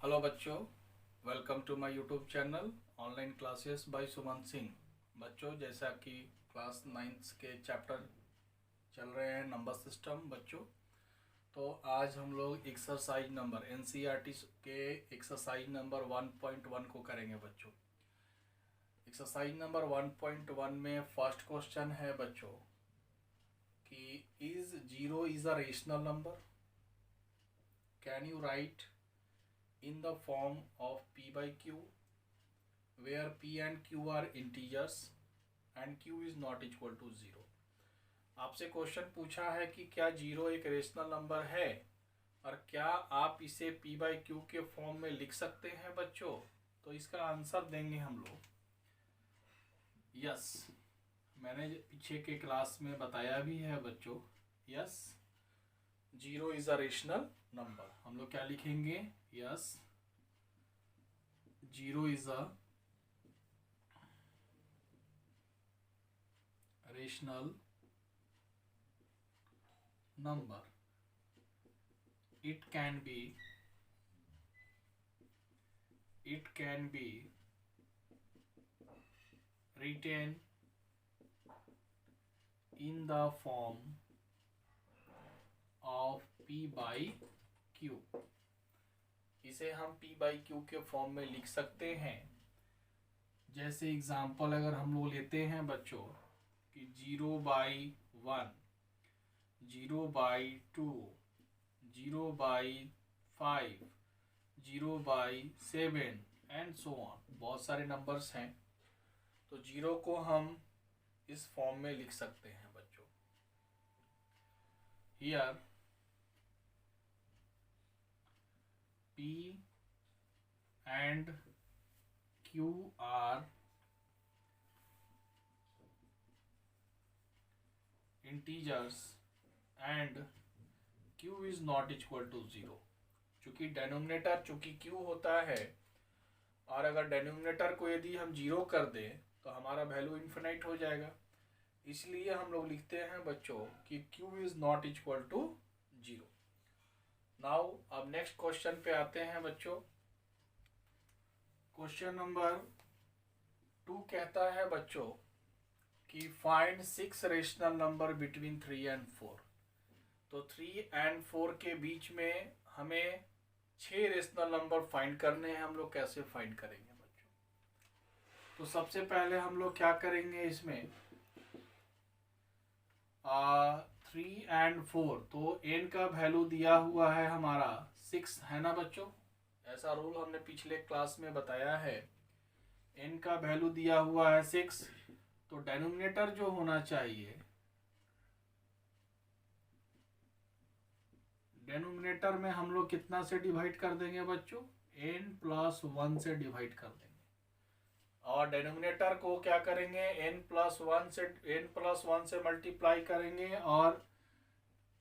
Hello बच्चों, welcome to my YouTube channel online classes by Suman Singh. बच्चों, जैसा कि क्लास 9 के चैप्टर चल रहे हैं नंबर सिस्टम बच्चों, तो आज हम लोग एक्सरसाइज नंबर एनसीईआरटी के एक्सरसाइज नंबर 1.1 को करेंगे बच्चों। एक्सरसाइज नंबर 1.1 में फर्स्ट क्वेश्चन है बच्चों कि is zero is a rational number, can you right in the form of p by q where p and q are integers and q is not equal to 0। आपसे question पूछा है कि क्या zero एक rational number है और क्या आप इसे p by q के फॉर्म में लिख सकते हैं बच्चों। तो इसका आंसर देंगे हम लोग यस। मैंने पीछे के क्लास में बताया भी है बच्चों, yes zero is a rational number. हम लोग क्या लिखेंगे, yes zero is a rational number, it can be written in the form of p by q। इसे हम p by q के फॉर्म में लिख सकते हैं। जैसे एग्जांपल अगर हम लोग लेते हैं बच्चों कि 0/1, 0/2, 0/5, 0/7 एंड सो ऑन, बहुत सारे नंबर्स हैं, तो जीरो को हम इस फॉर्म में लिख सकते हैं बच्चों। Here p and q are integers and q is not equal to 0। चूंकि डेनोमिनेटर चूंकि q होता है और अगर डेनोमिनेटर को यदि हम 0 कर दें तो हमारा वैल्यू इन्फिनाइट हो जाएगा। इसलिए हम लोग लिखते हैं बच्चों कि q is not equal to 0। Now अब नेक्स्ट क्वेश्चन पे आते हैं बच्चों। क्वेश्चन नंबर 2 कहता है बच्चों कि find 6 rational number between 3 and 4। तो 3 and 4 के बीच में हमें 6 रेशनल नंबर फाइंड करने हैं। हम लोग कैसे फाइंड करेंगे बच्चों? तो सबसे पहले हम लोग क्या करेंगे इसमें 3 and 4, तो n का वैल्यू दिया हुआ है हमारा 6 है ना बच्चों। ऐसा रूल हमने पिछले क्लास में बताया है। n का वैल्यू दिया हुआ है 6, तो डेनोमिनेटर जो होना चाहिए, डेनोमिनेटर में हम लोग कितना से डिवाइड कर देंगे बच्चों, n+1 से डिवाइड कर देंगे। और डेनोमिनेटर को क्या करेंगे, n+1 से मल्टीप्लाई करेंगे और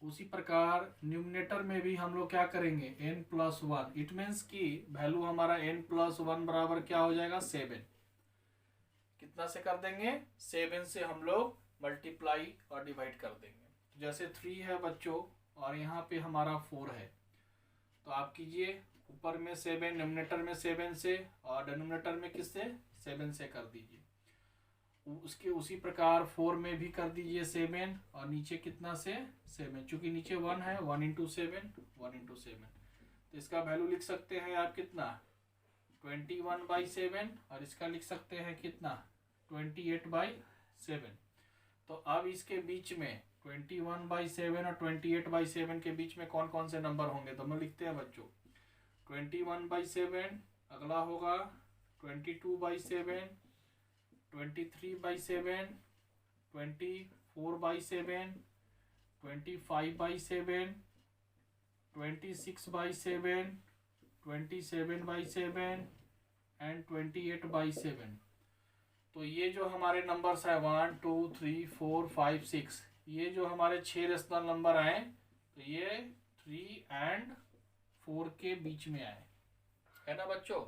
उसी प्रकार न्यूमिनेटर में भी हम लोग क्या करेंगे n+1। इट मीन्स कि वैल्यू हमारा n+1 बराबर क्या हो जाएगा 7। कितना से कर देंगे, 7 से हम लोग मल्टीप्लाई और डिवाइड कर देंगे। तो जैसे 3 है बच्चों और यहाँ पे हमारा 4 है, तो आप कीजिए ऊपर में 7, न्यूमिनेटर में 7 से और डिनोमिनेटर में किससे 7 से कर दीजिए। उसके उसी प्रकार 4 में भी कर दीजिए 7 और नीचे कितना से 7, चूंकि नीचे 1 है, 1 × 7 1 × 7, तो इसका वैल्यू लिख सकते हैं आप कितना 21/7 और इसका लिख सकते हैं कितना 28/7। तो अब इसके बीच में 21/7 और 28/7 के बीच में कौन कौन से नंबर होंगे, तो हम लिखते हैं बच्चों 21/7, अगला होगा 22/7, 23/7, 24/7, 25/7, 26/7, 27/7 एंड 28/7। तो ये जो हमारे नंबर्स है 1 2 3 4 5 6, ये जो हमारे 6 रेशनल नंबर आए, तो ये 3 and 4 के बीच में आए, है ना बच्चों।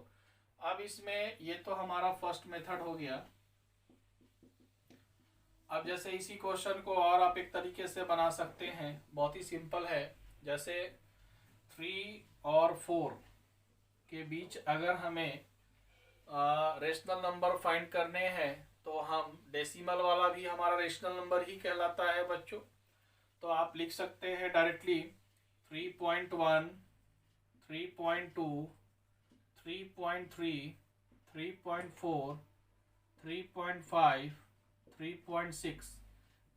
अब इसमें ये तो हमारा फर्स्ट मेथड हो गया। अब जैसे इसी क्वेश्चन को और आप एक तरीके से बना सकते हैं, बहुत ही सिंपल है। जैसे 3 और 4 के बीच अगर हमें रेशनल नंबर फाइंड करने हैं तो हम डेसिमल वाला भी हमारा रेशनल नंबर ही कहलाता है बच्चों। तो आप लिख सकते हैं डायरेक्टली 3.1, 3.2, 3.3, 3.4, 3.5, 3.6।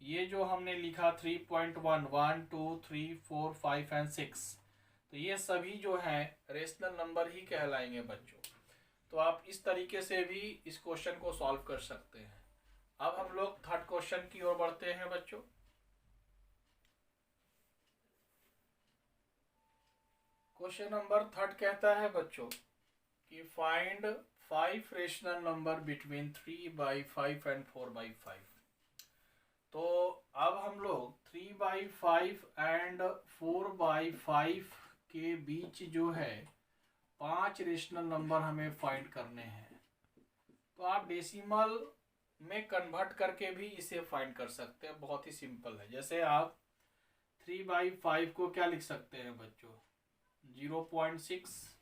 ये जो हमने लिखा 3.1, 1, 2, 3, 4, 5 एंड 6, तो ये सभी जो हैं रेशनल नंबर ही कहलाएंगे बच्चों। तो आप इस तरीके से भी इस क्वेश्चन को सॉल्व कर सकते हैं। अब हम लोग थर्ड क्वेश्चन की ओर बढ़ते हैं बच्चों। क्वेश्चन नंबर थर्ड कहता है बच्चों कि find 5 rational number between 3/5 and 4/5। तो अब हम लोग 3/5 एंड 4/5 के बीच जो है 5 रेशनल नंबर हमें फाइंड करने हैं। तो आप डेसिमल में कन्वर्ट करके भी इसे फाइंड कर सकते हैं, बहुत ही सिंपल है। जैसे आप 3/5 को क्या लिख सकते हैं बच्चों, 0.6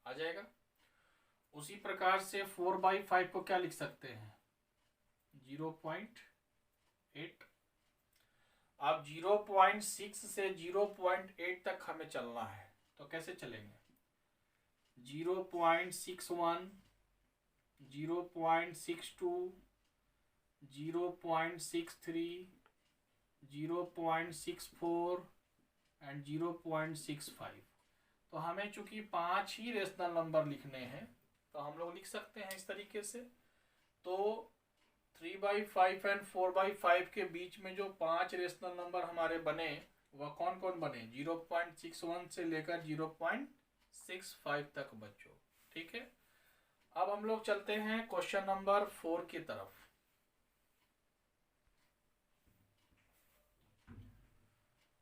आ जाएगा। उसी प्रकार से 4/5 को क्या लिख सकते हैं, 0.8। अब 0.6 से 0.8 तक हमें चलना है, तो कैसे चलेंगे, 0.61, 0.62, 0.63, 0.64 एंड 0.65। तो हमें चूंकि 5 ही रेशनल नंबर लिखने हैं तो हम लोग लिख सकते हैं इस तरीके से। तो 3/5 एंड 4/5 के बीच में जो 5 रेशनल नंबर हमारे बने वह कौन कौन बने, 0.61 से लेकर 0.65 तक बच्चों। ठीक है, अब हम लोग चलते हैं क्वेश्चन नंबर 4 की तरफ।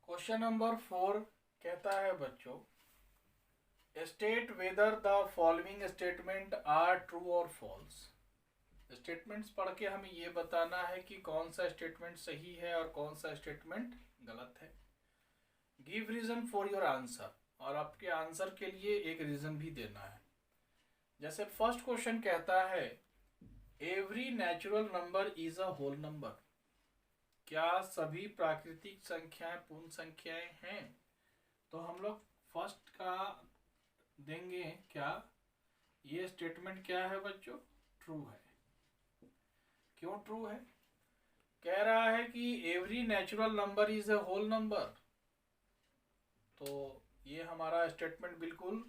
क्वेश्चन नंबर 4 कहता है बच्चों, state whether the following statement are true और फॉल्स। स्टेटमेंट्स पढ़ के हमें ये बताना है कि कौन सा स्टेटमेंट सही है और कौन सा स्टेटमेंट गलत है। Give reason for your answer, और आपके आंसर के लिए एक रीजन भी देना है। जैसे फर्स्ट क्वेश्चन कहता है every natural number is a whole number. क्या सभी प्राकृतिक संख्याएं पूर्ण संख्याएं हैं? तो हम लोग फर्स्ट का देंगे क्या, ये स्टेटमेंट क्या है बच्चों, ट्रू है। क्यों ट्रू है, कह रहा है कि every natural number is a whole number, तो ये हमारा स्टेटमेंट बिल्कुल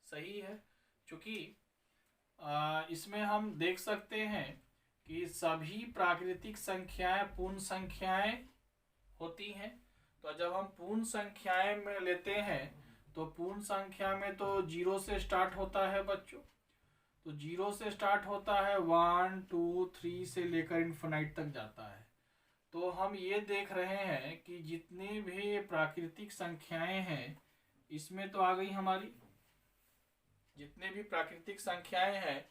सही है। क्योंकि इसमें हम देख सकते हैं कि सभी प्राकृतिक संख्याएं पूर्ण संख्याएं होती हैं। तो जब हम पूर्ण संख्याएं में लेते हैं तो पूर्ण संख्या में तो 0 से स्टार्ट होता है बच्चों। तो 0 से स्टार्ट होता है, 1, 2, 3 से लेकर इन्फिनाइट तक जाता है। तो हम ये देख रहे हैं कि जितनी भी प्राकृतिक संख्याएं हैं इसमें तो आ गई हमारी, जितने भी प्राकृतिक संख्याएं हैं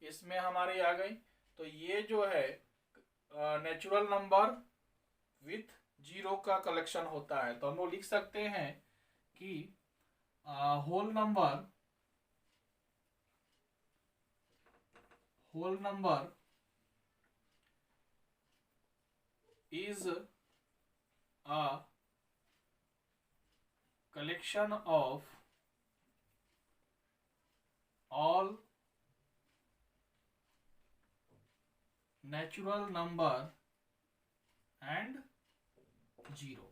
इसमें हमारी आ गई। तो ये जो है नेचुरल नंबर विथ 0 का कलेक्शन होता है। तो हम लोग लिख सकते हैं कि whole number is a collection of all natural number and 0।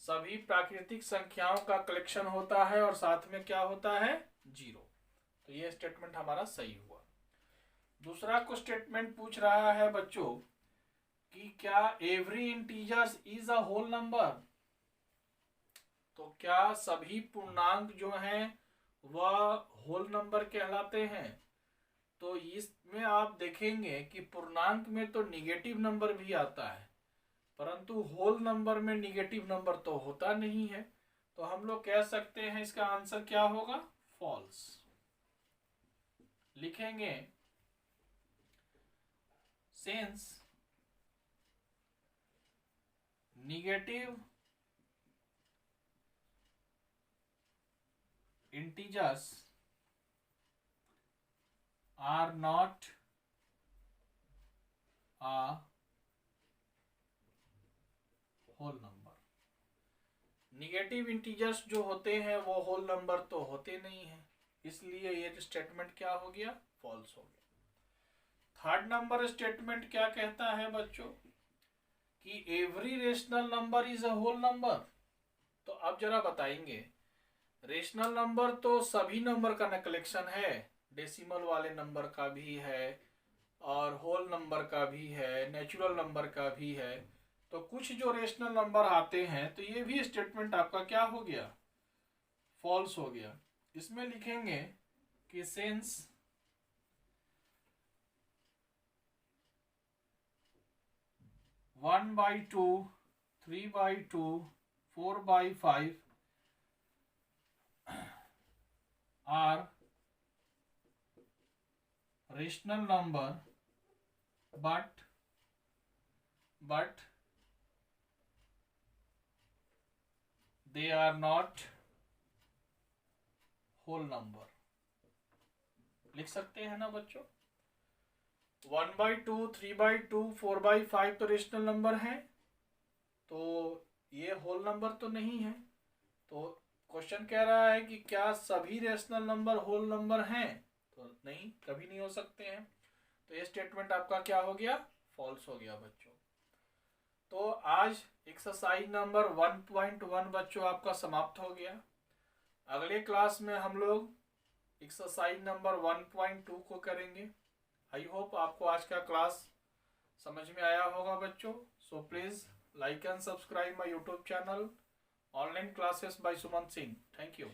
सभी प्राकृतिक संख्याओं का कलेक्शन होता है और साथ में क्या होता है, 0। तो ये स्टेटमेंट हमारा सही हुआ। दूसरा को स्टेटमेंट पूछ रहा है बच्चों कि क्या every integers is a whole number. तो क्या सभी पूर्णांक जो हैं वह होल नंबर कहलाते हैं। तो इसमें आप देखेंगे कि पूर्णांक में तो निगेटिव नंबर भी आता है, परंतु होल नंबर में निगेटिव नंबर तो होता नहीं है। तो हम लोग कह सकते हैं इसका आंसर क्या होगा, फॉल्स। लिखेंगे since negative integers are not a whole number। Negative integers जो होते हैं वो होल नंबर तो होते नहीं हैं, इसलिए ये स्टेटमेंट क्या हो गया, फॉल्स हो गया। थर्ड नंबर स्टेटमेंट क्या कहता है बच्चों कि every rational number is a whole number. तो अब जरा बताएंगे, रेशनल नंबर तो सभी नंबर का न कलेक्शन है, डेसिमल वाले नंबर का भी है और होल नंबर का भी है, नेचुरल नंबर का भी है। तो कुछ जो रेशनल नंबर आते हैं तो ये भी स्टेटमेंट आपका क्या हो गया, फॉल्स हो गया। इसमें लिखेंगे कि since one by two, 3/2, 4/5 are rational number but they are not whole number। लिख सकते हैं ना बच्चों, 1/2, 3/2, 4/5 तो रेशनल नंबर है, तो ये होल नंबर तो नहीं है। तो क्वेश्चन कह रहा है कि क्या सभी रेशनल नंबर होल नंबर हैं, तो नहीं, कभी नहीं हो सकते हैं। तो ये स्टेटमेंट आपका क्या हो गया, फॉल्स हो गया बच्चों। तो आज एक्सरसाइज नंबर 1.1 बच्चों आपका समाप्त हो गया। अगले क्लास में हम लोग एक्सरसाइज नंबर 1.2 को करेंगे। आई होप आपको आज का क्लास समझ में आया होगा बच्चों। So please like and subscribe my YouTube channel, Online Classes by Suman Singh. Thank you.